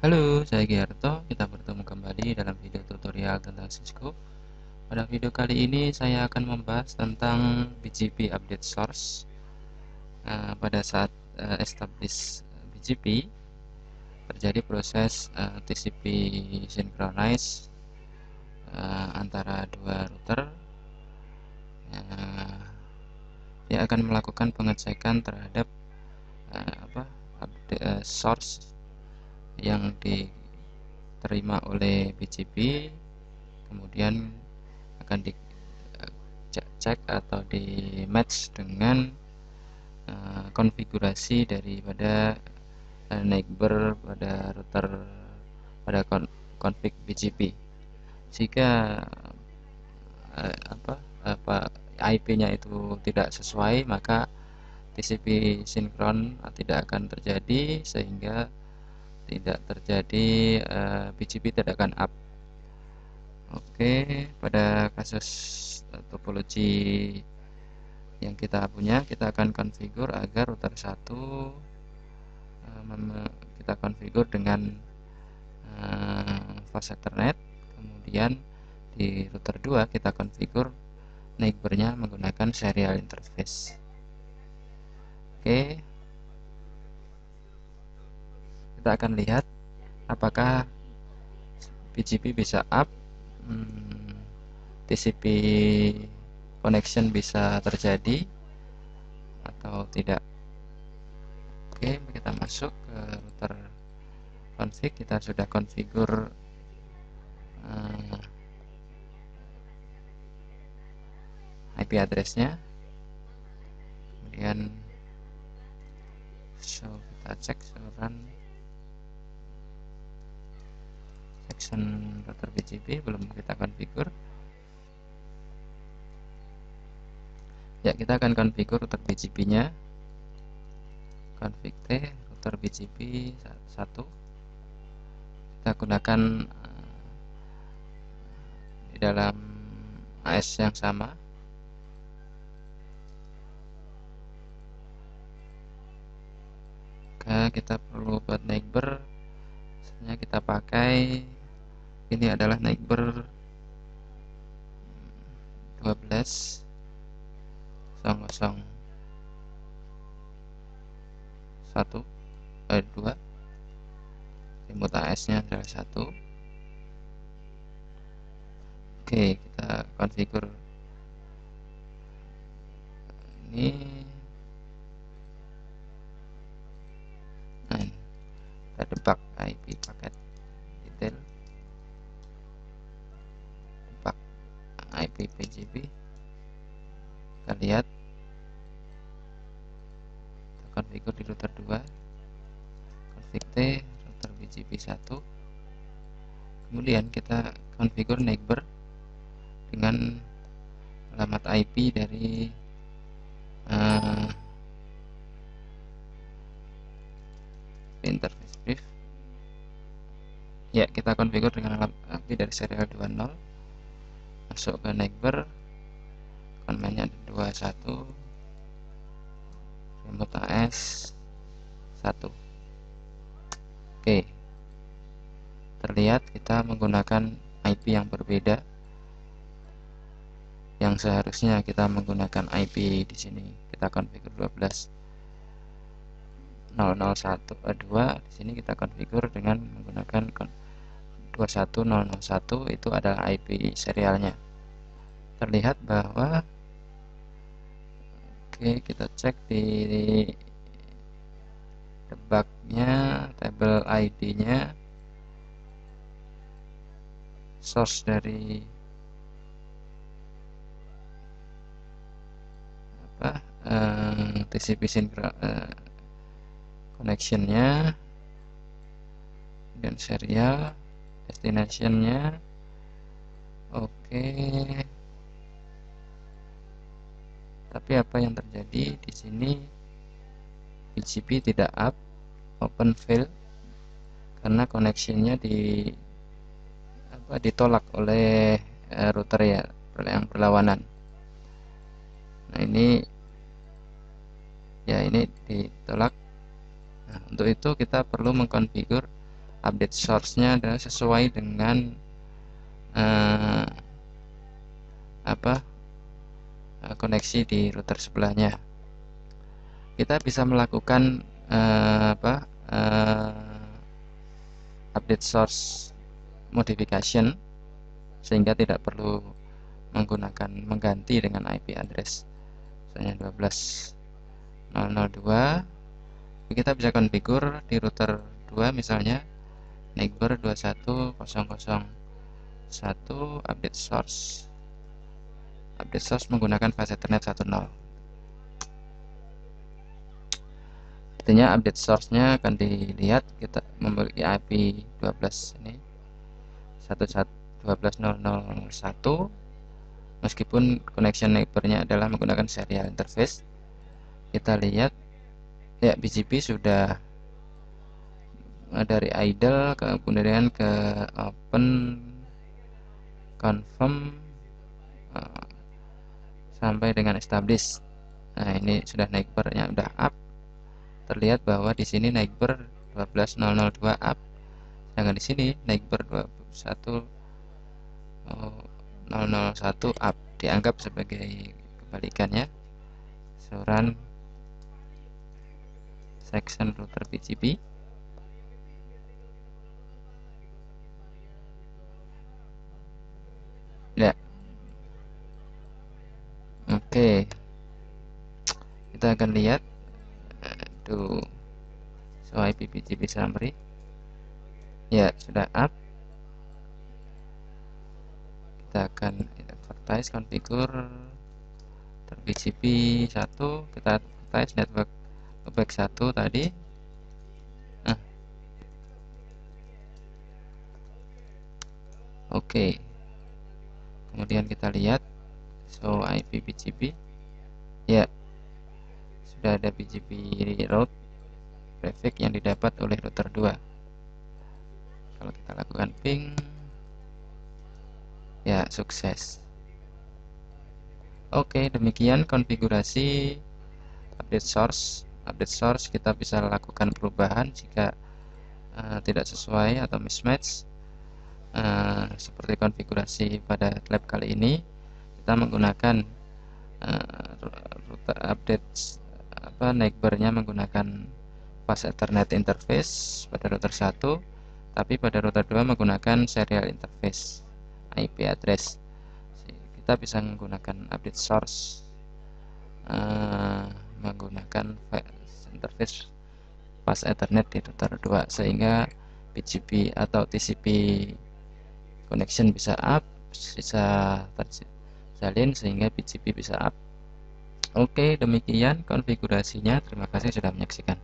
Halo, saya Giarto. Kita bertemu kembali dalam video tutorial tentang Cisco. Pada video kali ini saya akan membahas tentang BGP update source. Pada saat establish BGP, terjadi proses TCP synchronize antara dua router. Dia akan melakukan pengecekan terhadap source yang diterima oleh BGP, kemudian akan dicek atau di match dengan konfigurasi daripada neighbor pada router pada config BGP. Jika IP-nya itu tidak sesuai, maka TCP sinkron tidak akan terjadi, sehingga tidak terjadi BGP tidak akan up. Oke, pada kasus topologi yang kita punya, kita akan konfigur agar router 1 kita konfigur dengan fast ethernet, kemudian di router 2 kita konfigur neighbornya menggunakan serial interface. Oke, kita akan lihat apakah BGP bisa up, TCP connection bisa terjadi atau tidak. Oke, kita masuk ke router config. Kita sudah konfigur IP address-nya, kemudian kita cek run section router BGP, belum kita konfigur. Ya, kita akan konfigur router BGP-nya. Config T router BGP 1. Kita gunakan di dalam AS yang sama. Kita perlu buat neighbor, misalnya kita pakai ini adalah neighbor 12.0.1.2, remote AS-nya adalah 1. Oke, kita konfigur ini. Kita debug IP paket detail, debug IP BGP. Kita lihat, kita konfigur di router 2, config T router BGP 1. Kemudian kita konfigur neighbor dengan alamat IP dari interface brief. Ya, kita konfigur dengan alamat IP dari serial 20. Masuk ke neighbor, command-nya 21 remote AS 1. Oke, terlihat kita menggunakan IP yang berbeda. Yang seharusnya kita menggunakan IP di sini kita konfigur 12.0.0.1.2. Di sini kita konfigur dengan menggunakan 21.0.0.1. Itu adalah IP serialnya. Terlihat bahwa kita cek di debugnya, table ID-nya, source dari TCP connection-nya dan serial destination-nya. Oke. Tapi apa yang terjadi di sini? BGP tidak up, open fail, karena connection-nya ditolak oleh router yang berlawanan. Nah, ini ditolak. Nah, untuk itu kita perlu mengkonfigur update source-nya adalah sesuai dengan koneksi di router sebelahnya. Kita bisa melakukan update source modification sehingga tidak perlu mengganti dengan IP address misalnya 12.0.0.2. kita bisa konfigur di router 2 misalnya neighbor 21.0.0.1 update source menggunakan fast Ethernet 1.0. artinya update source-nya akan dilihat kita memiliki IP 12 ini 12.0.0.1 meskipun connection neighbornya adalah menggunakan serial interface. Kita lihat ya BGP sudah dari idle kemudian ke open confirm sampai dengan establish. Nah, ini sudah neighbornya udah up. Terlihat bahwa di sini neighbor 12.0.0.2 up, sedangkan di sini neighbor 21.0.0.1 up, dianggap sebagai kebalikannya. Run section router BGP. Ya. Oke. Kita akan lihat IP BGP summary. Ya, sudah up. Kita akan advertise configure BGP 1, kita advertise network loopback 1 tadi. Oke. Kemudian kita lihat show IP BGP. Ya, sudah ada BGP route prefix yang didapat oleh router 2. Kalau kita lakukan ping, ya sukses. Oke, demikian konfigurasi update source. Update source kita bisa lakukan perubahan jika tidak sesuai atau mismatch. Seperti konfigurasi pada lab kali ini, kita menggunakan router update neighbornya menggunakan fast Ethernet interface pada router 1, tapi pada router 2 menggunakan serial interface IP address. Kita bisa menggunakan update source menggunakan interface fast Ethernet di router 2 sehingga BGP atau TCP connection bisa up, bisa terjalin sehingga BGP bisa up. Oke, demikian konfigurasinya. Terima kasih sudah menyaksikan.